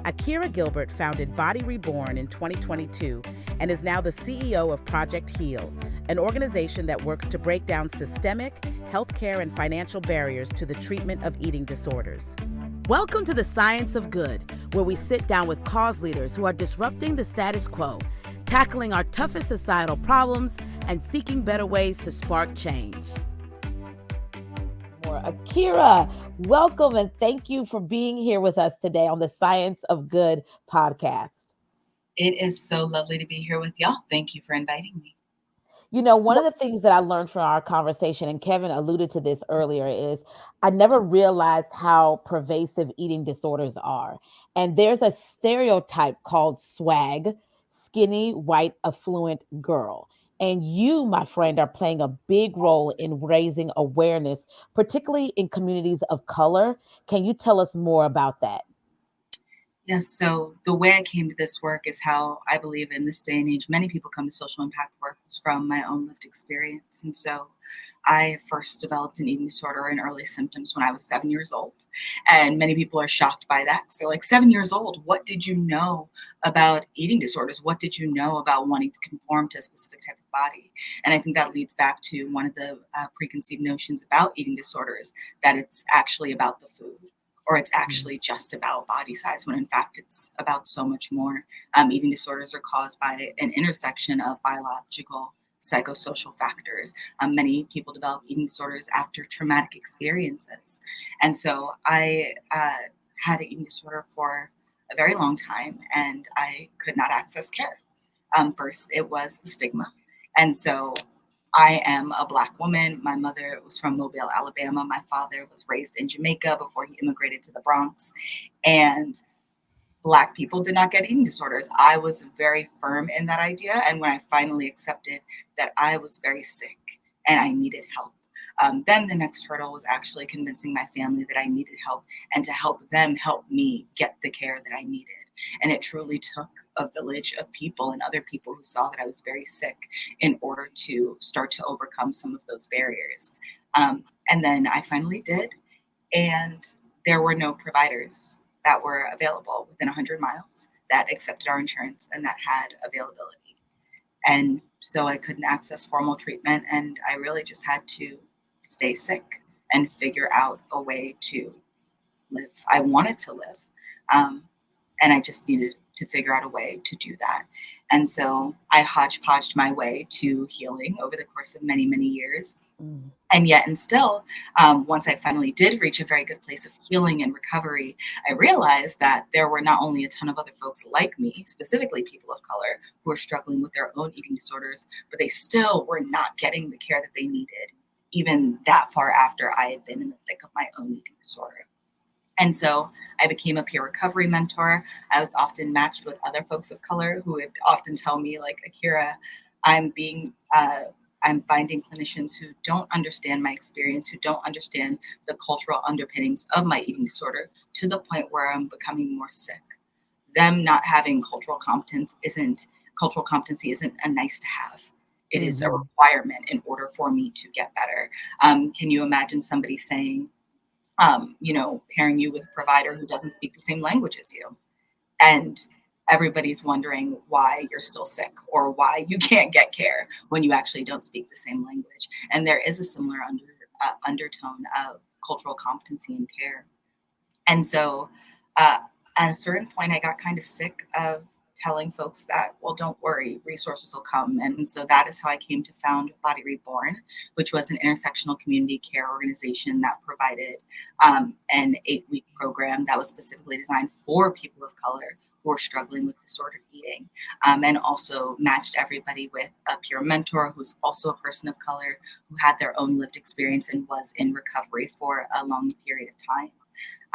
Akiera Gilbert founded Body Reborn in 2022 and is now the CEO of Project Heal, an organization that works to break down systemic, healthcare, and financial barriers to the treatment of eating disorders. Welcome to the Science of Good, where we sit down with cause leaders who are disrupting the status quo, tackling our toughest societal problems, and seeking better ways to spark change. Akiera, welcome and thank you for being here with us today on the Science of Good podcast. It is so lovely to be here with y'all. Thank you for inviting me. You know, one of the things that I learned from our conversation, and Kevin alluded to this earlier, is I never realized how pervasive eating disorders are. And there's a stereotype called swag, skinny, white, affluent girl. And you, my friend, are playing a big role in raising awareness, particularly in communities of color. Can you tell us more about that? Yes, so the way I came to this work is how I believe in this day and age, many people come to social impact work is from my own lived experience. And so I first developed an eating disorder and early symptoms when I was 7 years old. And many people are shocked by that. So they're like, 7 years old, what did you know about eating disorders? What did you know about wanting to conform to a specific type of body? And I think that leads back to one of the preconceived notions about eating disorders, that it's actually about the food, or it's actually just about body size, when in fact it's about so much more. Eating disorders are caused by an intersection of biological, psychosocial factors. Many people develop eating disorders after traumatic experiences. And so I had an eating disorder for a very long time, and I could not access care. First, it was the stigma. And so I am a Black woman. My mother was from Mobile, Alabama. My father was raised in Jamaica before he immigrated to the Bronx. And Black people did not get eating disorders. I was very firm in that idea. And when I finally accepted that I was very sick and I needed help, then the next hurdle was actually convincing my family that I needed help and to help them help me get the care that I needed. And it truly took a village of people and other people who saw that I was very sick in order to start to overcome some of those barriers. And then I finally did. And there were no providers that were available within 100 miles that accepted our insurance and that had availability. And so I couldn't access formal treatment. And I really just had to stay sick and figure out a way to live. I wanted to live. And I just needed to figure out a way to do that. And so I hodgepodged my way to healing over the course of many, many years. And yet, and still, once I finally did reach a very good place of healing and recovery, I realized that there were not only a ton of other folks like me, specifically people of color, who were struggling with their own eating disorders, but they still were not getting the care that they needed, even that far after I had been in the thick of my own eating disorder. And so I became a peer recovery mentor. I was often matched with other folks of color who would often tell me, like, Akiera, I'm finding clinicians who don't understand my experience, who don't understand the cultural underpinnings of my eating disorder, to the point where I'm becoming more sick. Them not having cultural competency isn't a nice to have. It is a requirement in order for me to get better. Can you imagine somebody saying, pairing you with a provider who doesn't speak the same language as you? And everybody's wondering why you're still sick or why you can't get care when you actually don't speak the same language. And there is a similar undertone of cultural competency in care. And so at a certain point, I got kind of sick of telling folks that, well, don't worry, resources will come. And so that is how I came to found Body Reborn, which was an intersectional community care organization that provided an 8-week program that was specifically designed for people of color who were struggling with disordered eating, and also matched everybody with a peer mentor who's also a person of color who had their own lived experience and was in recovery for a long period of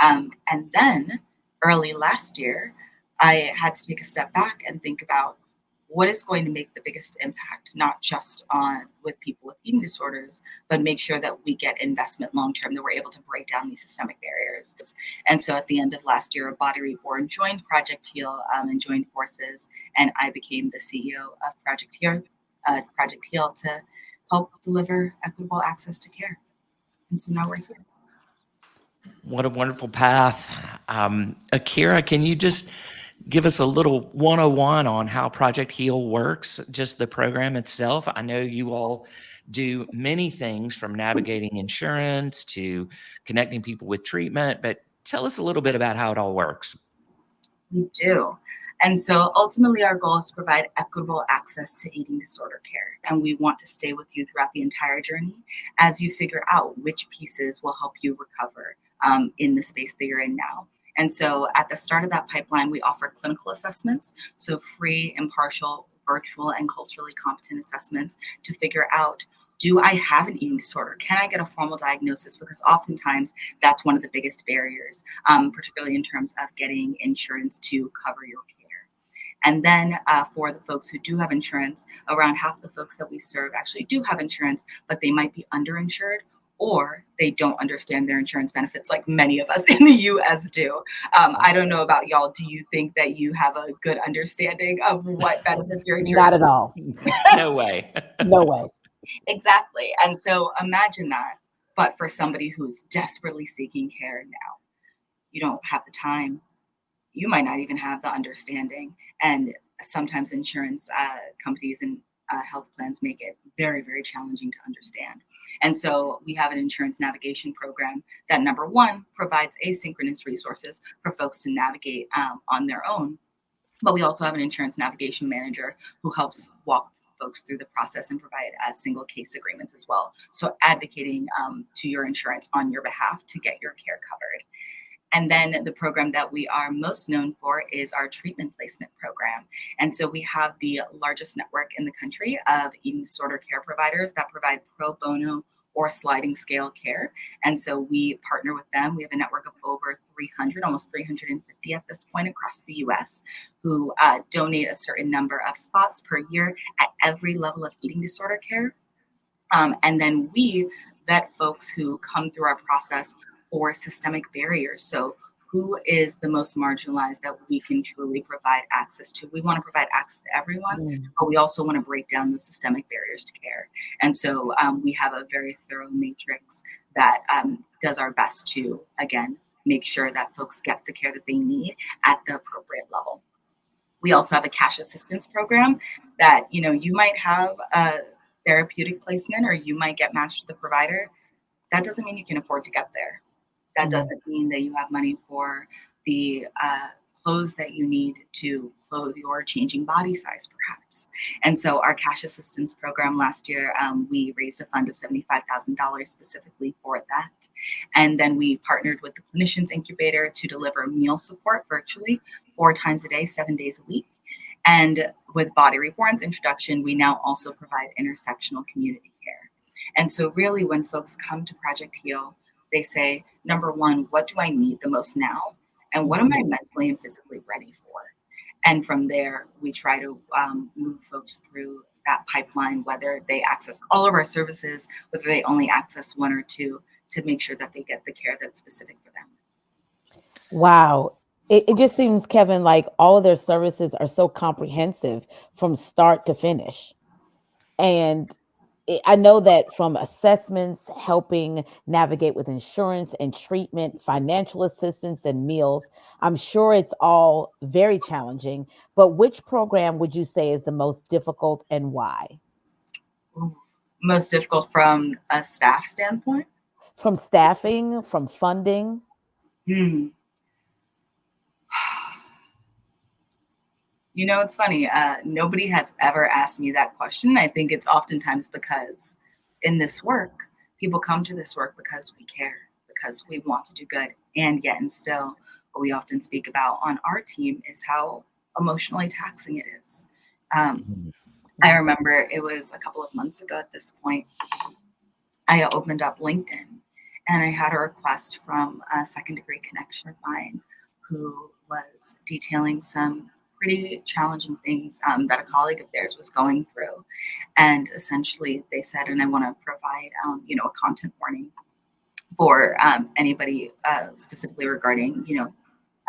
time. And then early last year, I had to take a step back and think about what is going to make the biggest impact, not just with people with eating disorders, but make sure that we get investment long-term, that we're able to break down these systemic barriers. And so at the end of last year, Body Reborn joined Project Heal and joined forces, and I became the CEO of Project Heal to help deliver equitable access to care. And so now we're here. What a wonderful path. Akiera, can you just give us a little 101 on how Project Heal works, just the program itself? I know you all do many things from navigating insurance to connecting people with treatment, but tell us a little bit about how it all works. We do. And so ultimately, our goal is to provide equitable access to eating disorder care. And we want to stay with you throughout the entire journey as you figure out which pieces will help you recover in the space that you're in now. And so at the start of that pipeline, we offer clinical assessments, so free, impartial, virtual, and culturally competent assessments to figure out, do I have an eating disorder? Can I get a formal diagnosis? Because oftentimes that's one of the biggest barriers, particularly in terms of getting insurance to cover your care. And then for the folks who do have insurance, around half the folks that we serve actually do have insurance, but they might be underinsured or they don't understand their insurance benefits like many of us in the US do. I don't know about y'all. Do you think that you have a good understanding of what benefits your Not insurance? at all. No way. No way. Exactly. And so imagine that, but for somebody who's desperately seeking care now, you don't have the time. You might not even have the understanding. And sometimes insurance companies and health plans make it very, very challenging to understand. And so we have an insurance navigation program that, number one, provides asynchronous resources for folks to navigate on their own. But we also have an insurance navigation manager who helps walk folks through the process and provide single case agreements as well. So advocating to your insurance on your behalf to get your care covered. And then the program that we are most known for is our treatment placement program. And so we have the largest network in the country of eating disorder care providers that provide pro bono or sliding scale care. And so we partner with them. We have a network of over 300, almost 350 at this point across the US, who donate a certain number of spots per year at every level of eating disorder care. And then we vet folks who come through our process for systemic barriers. So, who is the most marginalized that we can truly provide access to? We want to provide access to everyone, Mm. but we also want to break down those systemic barriers to care. And so, we have a very thorough matrix that does our best to, again, make sure that folks get the care that they need at the appropriate level. We also have a cash assistance program that, you might have a therapeutic placement or you might get matched with a provider. That doesn't mean you can afford to get there. That Mm. doesn't mean that you have money for the clothes that you need to clothe your changing body size, perhaps. And so, our cash assistance program last year, we raised a fund of $75,000 specifically for that. And then we partnered with the Clinicians Incubator to deliver meal support virtually 4 times a day, 7 days a week. And with Body Reborn's introduction, we now also provide intersectional community care. And so, really, when folks come to Project Heal, they say, number one, what do I need the most now? And what am I mentally and physically ready for? And from there, we try to move folks through that pipeline, whether they access all of our services, whether they only access one or two, to make sure that they get the care that's specific for them. Wow. It just seems, Kevin, like all of their services are so comprehensive from start to finish. And I know that from assessments, helping navigate with insurance and treatment, financial assistance, and meals, I'm sure it's all very challenging. But which program would you say is the most difficult and why? Ooh. Most difficult from a staff standpoint? From staffing, from funding? Hmm. It's funny. Nobody has ever asked me that question. I think it's oftentimes because in this work, people come to this work because we care, because we want to do good. And yet, and still, what we often speak about on our team is how emotionally taxing it is. Um, I Mm. remember it was a couple of months ago at this point, I opened up LinkedIn and I had a request from a second degree connection of mine who was detailing some pretty challenging things that a colleague of theirs was going through. And essentially they said, and I want to provide, a content warning for anybody specifically regarding,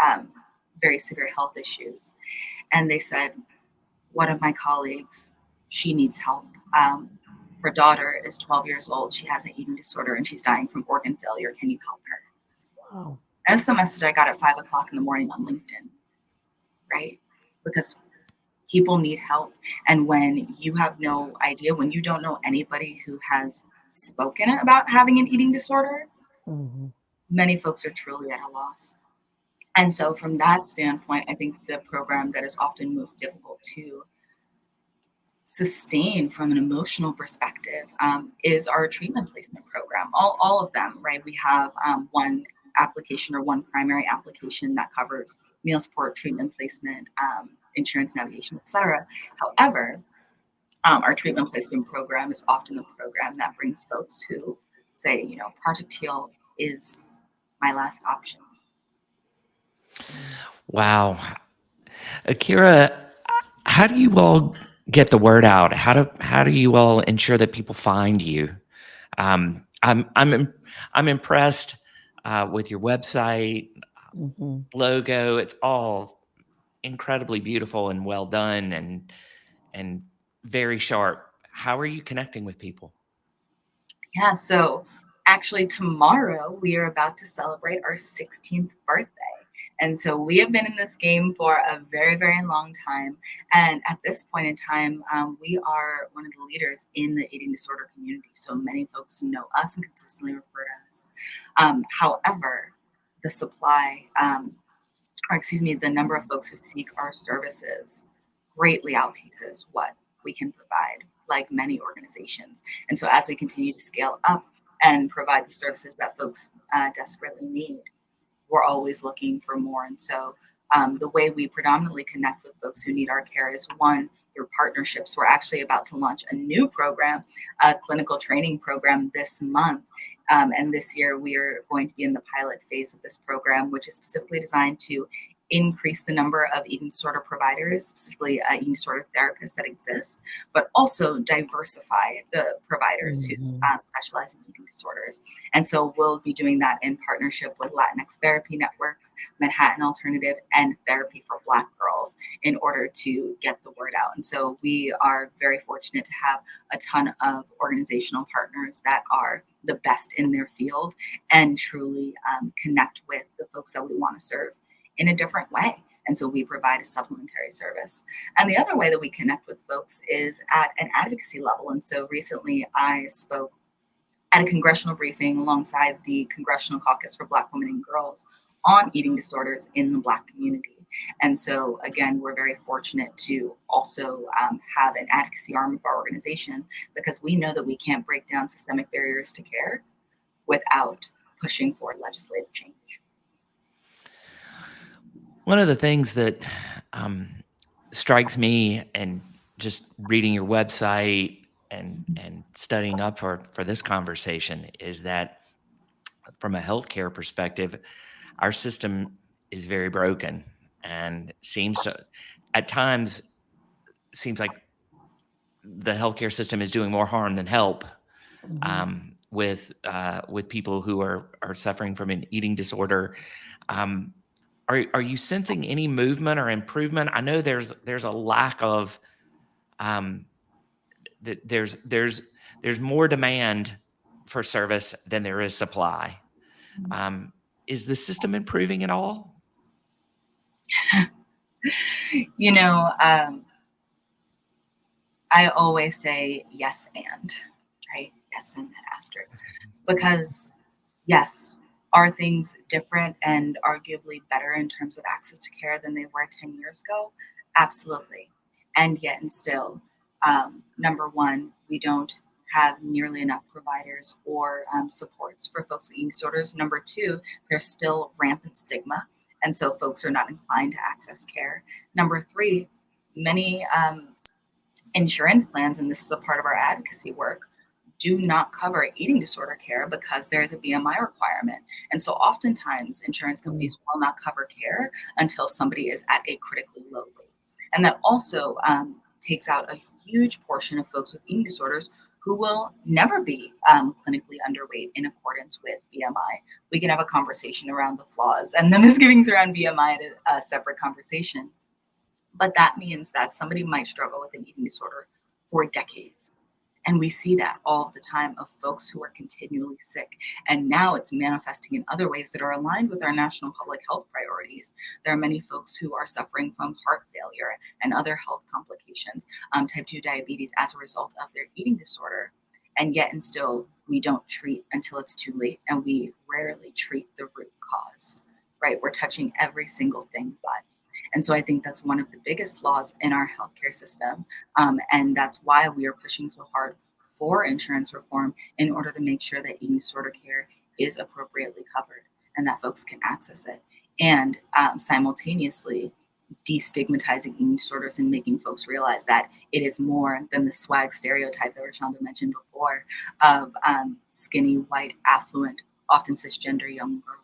um, very severe health issues. And they said, one of my colleagues, she needs help. Um, her daughter is 12 years old. She has an eating disorder and she's dying from organ failure. Can you help her? Oh. That's the message I got at 5 o'clock in the morning on LinkedIn, right? Because people need help. And when you have no idea, when you don't know anybody who has spoken about having an eating disorder, Mm-hmm. many folks are truly at a loss. And so, from that standpoint, I think the program that is often most difficult to sustain from an emotional perspective is our treatment placement program. All of them, right? We have one application or one primary application that covers meal support, treatment placement, insurance navigation, etc. However, our treatment placement program is often the program that brings folks who say, Project Heal is my last option. Wow. Akiera, how do you all get the word out? How do you all ensure that people find you? I'm impressed with your website Mm-hmm. logo. It's all incredibly beautiful and well done and very sharp. How are you connecting with people? Yeah, so actually, tomorrow we are about to celebrate our 16th birthday. And so we have been in this game for a very, very long time. And at this point in time, we are one of the leaders in the eating disorder community. So many folks know us and consistently refer to us. However, the supply, the number of folks who seek our services greatly outpaces what we can provide, like many organizations. And so, as we continue to scale up and provide the services that folks desperately need, we're always looking for more. And so, the way we predominantly connect with folks who need our care is one, through partnerships. We're actually about to launch a new program, a clinical training program this month. And this year, we are going to be in the pilot phase of this program, which is specifically designed to increase the number of eating disorder providers, specifically eating disorder therapists that exist, but also diversify the providers who Mm-hmm. specialize in eating disorders. And so we'll be doing that in partnership with Latinx Therapy Network, Manhattan Alternative, and Therapy for Black Girls in order to get the word out. And so we are very fortunate to have a ton of organizational partners that are the best in their field and truly connect with the folks that we want to serve in a different way. And so we provide a supplementary service. And the other way that we connect with folks is at an advocacy level. And so recently I spoke at a congressional briefing alongside the Congressional Caucus for Black Women and Girls on eating disorders in the Black community. And so, again, we're very fortunate to also have an advocacy arm of our organization because we know that we can't break down systemic barriers to care without pushing for legislative change. One of the things that strikes me, and just reading your website and studying up for this conversation, is that from a healthcare perspective, our system is very broken and seems to, at times, seems like the healthcare system is doing more harm than help Mm-hmm. with people who are suffering from an eating disorder. Um, are you sensing any movement or improvement? I know there's a lack of there's more demand for service than there is supply. Um, is the system improving at all? You know, I always say yes and, right? Yes and that asterisk. Because yes, are things different and arguably better in terms of access to care than they were 10 years ago? Absolutely. And yet and still, number one, we don't have nearly enough providers or supports for folks with eating disorders. Number two, there's still rampant stigma. And so folks are not inclined to access care. Number three, many insurance plans, and this is a part of our advocacy work, do not cover eating disorder care because there is a BMI requirement. And so oftentimes insurance companies will not cover care until somebody is at a critically low rate. And that also takes out a huge portion of folks with eating disorders who will never be clinically underweight in accordance with BMI. We can have a conversation around the flaws and the misgivings around BMI at a separate conversation. But that means that somebody might struggle with an eating disorder for decades And we see that all the time of folks who are continually sick. And now it's manifesting in other ways that are aligned with our national public health priorities. There are many folks who are suffering from heart failure and other health complications, type 2 diabetes, as a result of their eating disorder. And yet, and still, we don't treat until it's too late, and we rarely treat the root cause, right? We're touching every single thing but. And so I think that's one of the biggest flaws in our healthcare system. And that's why we are pushing so hard for insurance reform in order to make sure that eating disorder care is appropriately covered and that folks can access it. And simultaneously, destigmatizing eating disorders and making folks realize that it is more than the swag stereotype that Rashonda mentioned before of skinny, white, affluent, often cisgender young girl.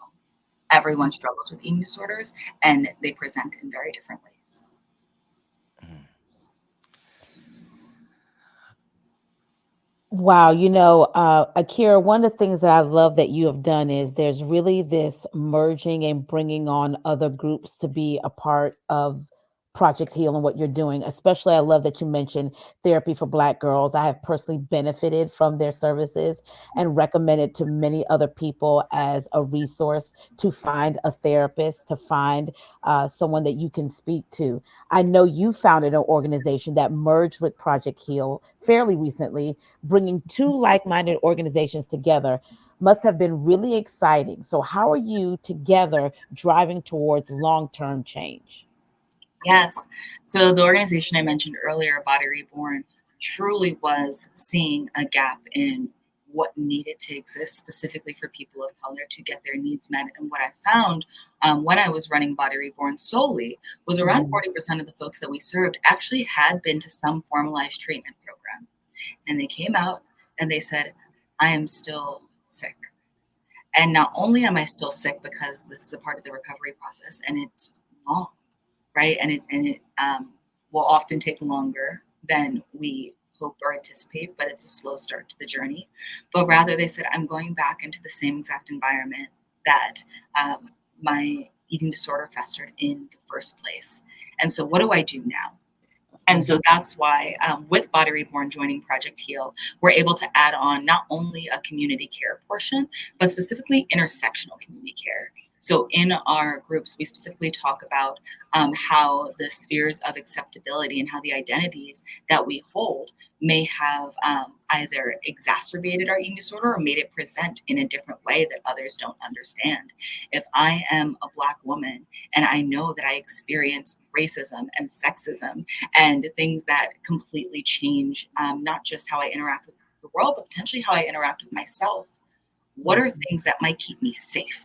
Everyone struggles with eating disorders, and they present in very different ways. Wow, Akiera, one of the things that I love that you have done is there's really this merging and bringing on other groups to be a part of Project Heal and what you're doing. Especially, I love that you mentioned therapy for Black girls. I have personally benefited from their services and recommended to many other people as a resource to find a therapist, to find someone that you can speak to. I know you founded an organization that merged with Project Heal fairly recently. Bringing two like-minded organizations together must have been really exciting. So how are you together driving towards long-term change? Yes. So the organization I mentioned earlier, Body Reborn, truly was seeing a gap in what needed to exist specifically for people of color to get their needs met. And what I found when I was running Body Reborn solely was around Mhm. 40% of the folks that we served actually had been to some formalized treatment program. And they came out and they said, I am still sick. And not only am I still sick because this is a part of the recovery process and it's long, right? And it will often take longer than we hope or anticipate, but it's a slow start to the journey. But rather, they said, I'm going back into the same exact environment that my eating disorder festered in the first place. And so, what do I do now? And so that's why, with Body Reborn joining Project Heal, we're able to add on not only a community care portion, but specifically intersectional community care. So in our groups, we specifically talk about how the spheres of acceptability and how the identities that we hold may have either exacerbated our eating disorder or made it present in a different way that others don't understand. If I am a Black woman and I know that I experience racism and sexism and things that completely change not just how I interact with the world, but potentially how I interact with myself. What are Mhm. things that might keep me safe,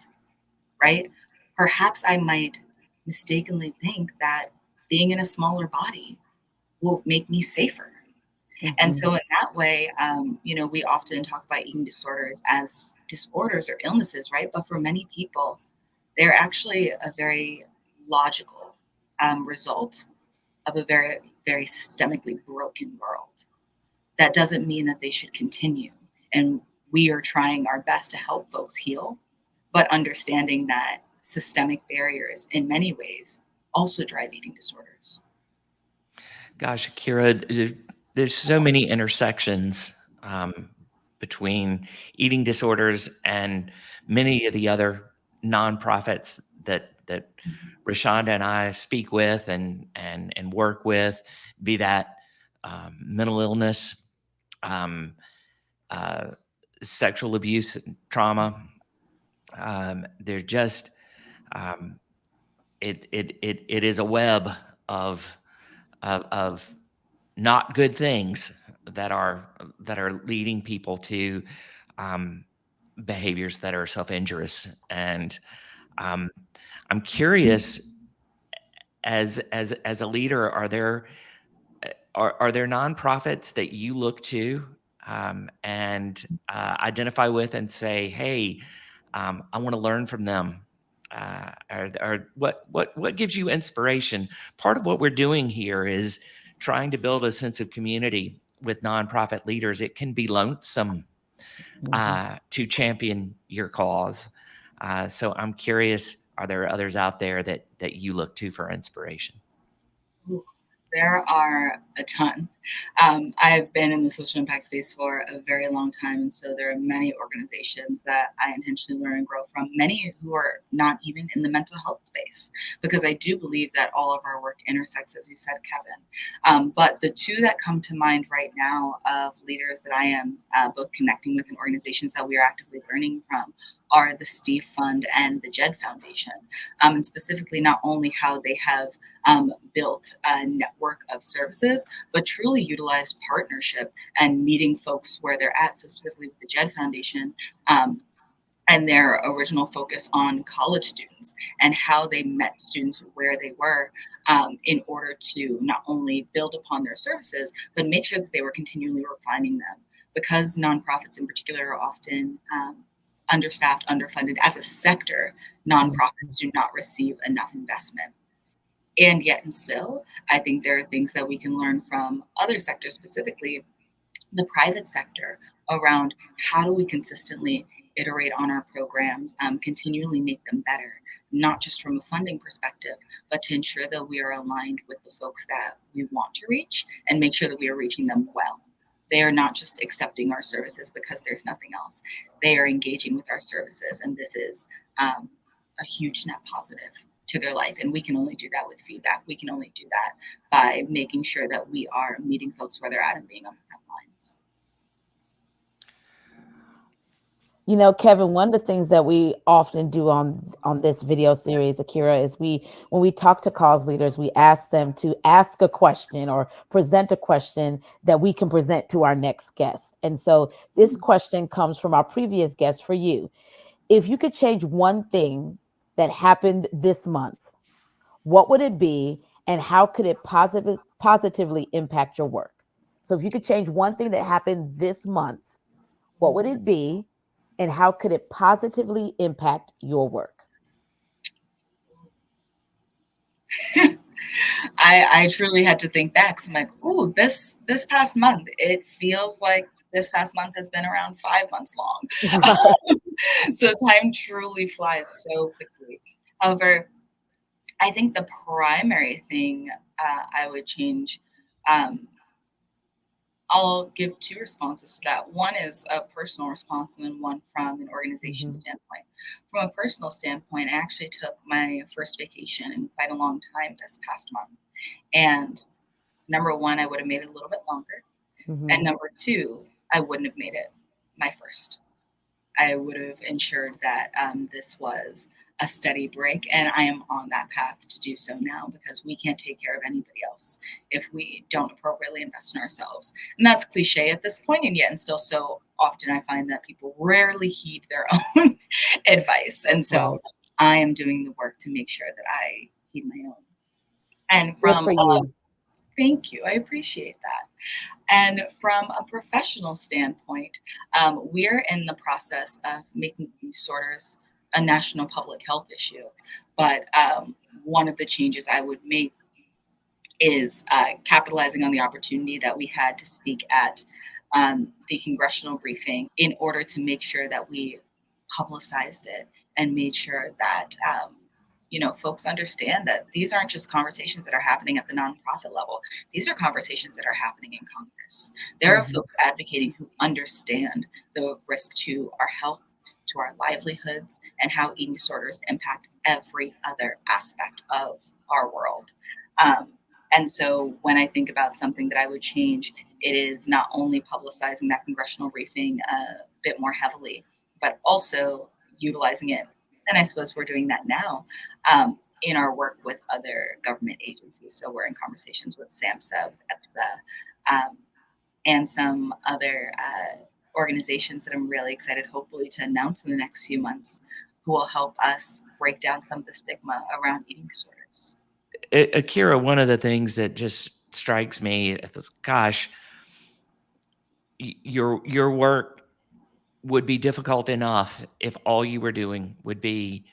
right? Perhaps I might mistakenly think that being in a smaller body will make me safer. And Mhm. so, in that way, we often talk about eating disorders as disorders or illnesses, right? But for many people, they're actually a very logical result of a very, very systemically broken world. That doesn't mean that they should continue. And we are trying our best to help folks heal, but understanding that systemic barriers in many ways also drive eating disorders. Gosh, Akira, there's so many intersections between eating disorders and many of the other nonprofits that Rashonda and I speak with and work with, be that mental illness, um, uh, sexual abuse, trauma. They're just um, it is a web of of not good things that are leading people to um, behaviors that are self-injurious. And um, I'm curious, as a leader, are there nonprofits that you look to and identify with and say, hey, I want to learn from them? Or what gives you inspiration? Part of what we're doing here is trying to build a sense of community with nonprofit leaders. It can be lonesome Mhm. to champion your cause. So I'm curious, are there others out there that you look to for inspiration? There are a ton. I've been in the social impact space for a very long time, and so there are many organizations that I intentionally learn and grow from, many who are not even in the mental health space, because I do believe that all of our work intersects, as you said, Kevin. But the two that come to mind right now of leaders that I am both connecting with and organizations that we are actively learning from are the Steve Fund and the JED Foundation, and specifically not only how they have built a network of services, but truly utilized partnership and meeting folks where they're at. So, specifically with the JED Foundation, um, and their original focus on college students and how they met students where they were, in order to not only build upon their services, but make sure that they were continually refining them. Because nonprofits in particular are often understaffed, underfunded as a sector, nonprofits do not receive enough investment. And yet, and still, I think there are things that we can learn from other sectors, specifically the private sector, around how do we consistently iterate on our programs, continually make them better, not just from a funding perspective, but to ensure that we are aligned with the folks that we want to reach and make sure that we are reaching them well. They are not just accepting our services because there's nothing else. They are engaging with our services, and this is a huge net positive to their life. And we can only do that with feedback. We can only do that by making sure that we are meeting folks where they're at and being on the front lines. You know, Kevin, one of the things that we often do on this video series, Akiera, is when we talk to cause leaders, we ask them to ask a question or present a question that we can present to our next guest. And so this question comes from our previous guest for you. If you could change one thing that happened this month, what would it be, and how could it positively impact your work? So if you could change one thing that happened this month, what would it be, and how could it positively impact your work? I truly had to think back. So I'm like, ooh, this past month, it feels like this past month has been around 5 months long. Right. So time truly flies so quickly. However, I think the primary thing I would change, um, I'll give two responses to that. One is a personal response, and then one from an organization Mm-hmm. standpoint. From a personal standpoint, I actually took my first vacation in quite a long time this past month. And number one, I would have made it a little bit longer. And Mm-hmm. number two, I wouldn't have made it my first. I would have ensured that this was a steady break, and I am on that path to do so now, because we can't take care of anybody else if we don't appropriately invest in ourselves. And that's cliche at this point, and yet, and still, so often I find that people rarely heed their own advice. And so Right. I am doing the work to make sure that I heed my own. And Good from for you. thank you, I appreciate that. And from a professional standpoint, we're in the process of making disorders a national public health issue. But one of the changes I would make is capitalizing on the opportunity that we had to speak at the congressional briefing, in order to make sure that we publicized it and made sure that folks understand that these aren't just conversations that are happening at the nonprofit level. These are conversations that are happening in Congress. There are Mm-hmm. folks advocating who understand the risk to our health, to our livelihoods, and how eating disorders impact every other aspect of our world. Um, and so when I think about something that I would change, it is not only publicizing that congressional briefing a bit more heavily, but also utilizing it. And I suppose we're doing that now, in our work with other government agencies. So we're in conversations with SAMHSA, with Ep6, and some other organizations that I'm really excited, hopefully, to announce in the next few months, who will help us break down some of the stigma around eating disorders. Akira, one of the things that just strikes me is, gosh, your work would be difficult enough if all you were doing would be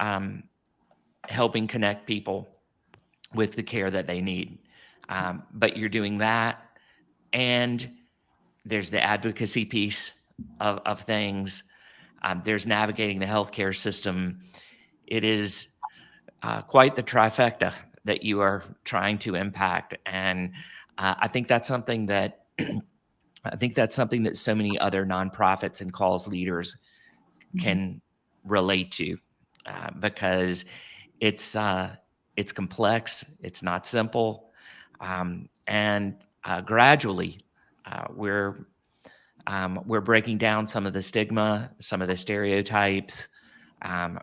um, helping connect people with the care that they need. But you're doing that, and there's the advocacy piece of things. There's navigating the healthcare system. It is quite the trifecta. that you are trying to impact. And I think that's something that so many other nonprofits and cause leaders can relate to, because it's complex, it's not simple, and gradually we're breaking down some of the stigma, some of the stereotypes,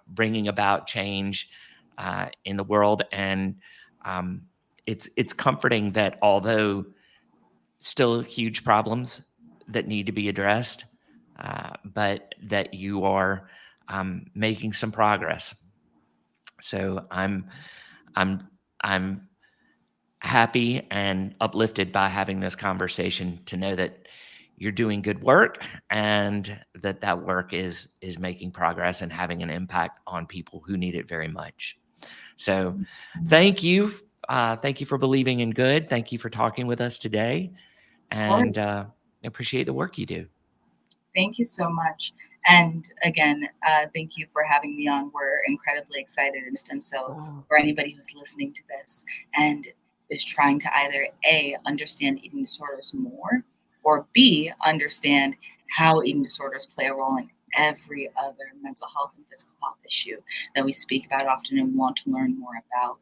bringing about change in the world. And it's comforting that although still huge problems that need to be addressed, but that you are making some progress. So I'm I'm happy and uplifted by having this conversation to know that you're doing good work and that work is making progress and having an impact on people who need it very much. So thank you. Thank you for believing in good. Thank you for talking with us today. And appreciate the work you do. Thank you so much. And again, thank you for having me on. We're incredibly excited. And so for anybody who's listening to this and is trying to either A, understand eating disorders more, or B, understand how eating disorders play a role in every other mental health and physical health issue that we speak about often and want to learn more about,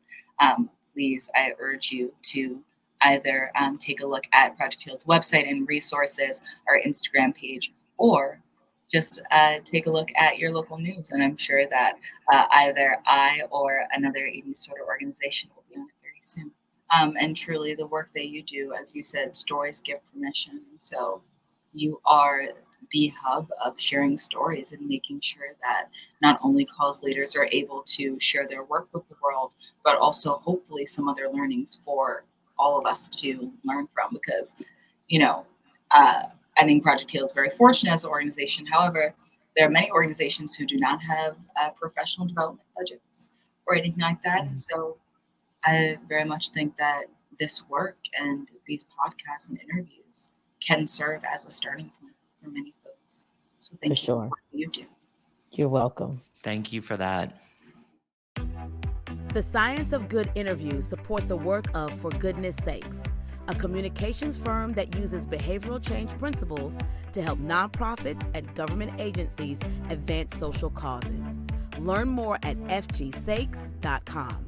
please, I urge you to either take a look at Project Heal's website and resources, our Instagram page, or just take a look at your local news. And I'm sure that either I or another eating disorder organization will be on it very soon. And truly the work that you do, as you said, stories give permission. So you are the hub of sharing stories and making sure that not only cause leaders are able to share their work with the world, but also hopefully some other learnings for all of us to learn from. Because, I think Project Heal is very fortunate as an organization. However, there are many organizations who do not have professional development budgets or anything like that. And so I very much think that this work and these podcasts and interviews can serve as a starting point for many folks. So thank you for what you do. You're welcome. Thank you for that. The Science of Good interviews support the work of For Goodness Sakes, a communications firm that uses behavioral change principles to help nonprofits and government agencies advance social causes. Learn more at fgsakes.com.